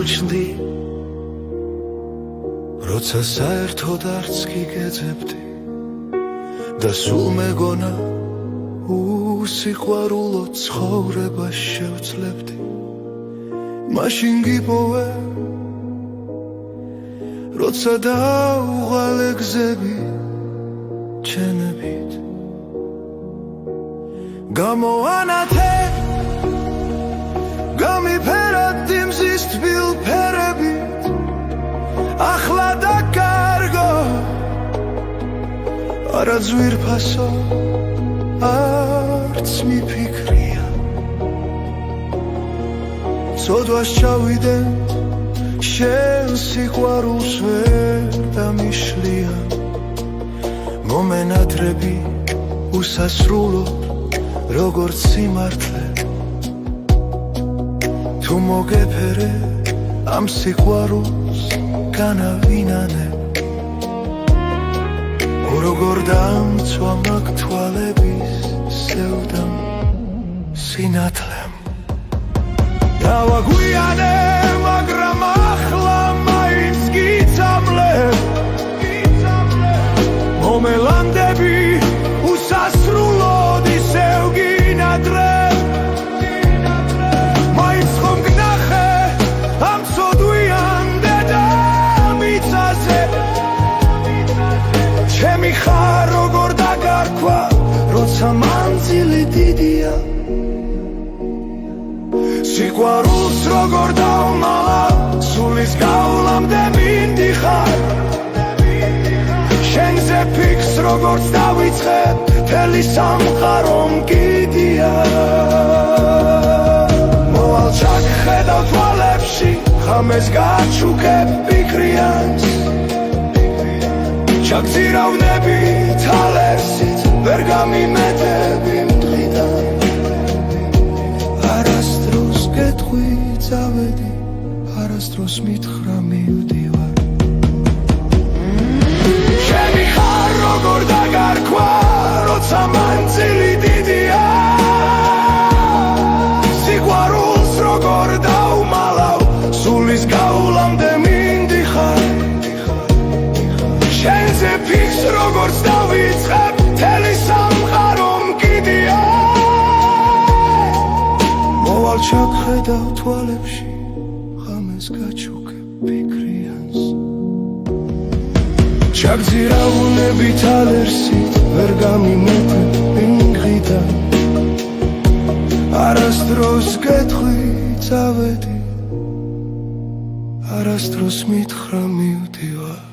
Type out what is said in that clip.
მიგუჩნდი როცა საერთოდ არც გიგეძებდი და სულ მეგონა უსიყვარულო ცხოვრებას შევძლებდი მაშინ გიპოვე როცა დაუღალე გზები ჩენებით გამოანათე გამიფერად იმზის თბილ ფერებით ახლა და კარგო არა ძვირფასო არც მიფიქრია ცოდვას ჩავიდე შენ სიყვარულს ვერ დამიშლია მომენატრები უსასრულო როგორც სიმართლე თუ მოგეფერე ამ სიყვარულს განავინანე როგორ დამცვა მაგ თვალების სევდამ სინათლემ დავაგვიანე მაგრამ ახლა მაინც გიცამლებ მომელანდები უსასრულოდ ისევ გინადრებ მაინც ხომ გნახე ამ ცოდვიან დედამიწაზე ჩემი ხარ როგორ დაგარქვა როცა მანძილი დიდია სიყვარულს როგორ დავმალა სულის გავლამდე მინდიხარ შენზე ფიქს როგორც დავიწყებ მთელი სამყარო მგიდია მოვალ ჩაგხედავ თვალებში ხამეს გაჩუქებ ფიქრიანს ჩაგზირავნები თალერსით ვერ გამიმეტები მტყიდან არასდროს გეტყვი წავედი არასდროს მითხრა მივდივარ ჩემი ხარ როგორ დაგარქვა როცა მანძილი დიდია სიყვარულს როგორ დავმალავ სულის გავლამდე მინდიხარ შენზე ფიქს როგორც დავიწყებ მთელი სამყარო მგიდია მოვალ ჩაგხედავ თვალებში ღამეს გაჩუქებ ფიქრიანს ჩაგზირავნები თალერსით ვერ გამიმეტებ მინღიდან არასდროს გეტყვი წავედი არასდროს მითხრა მივდივარ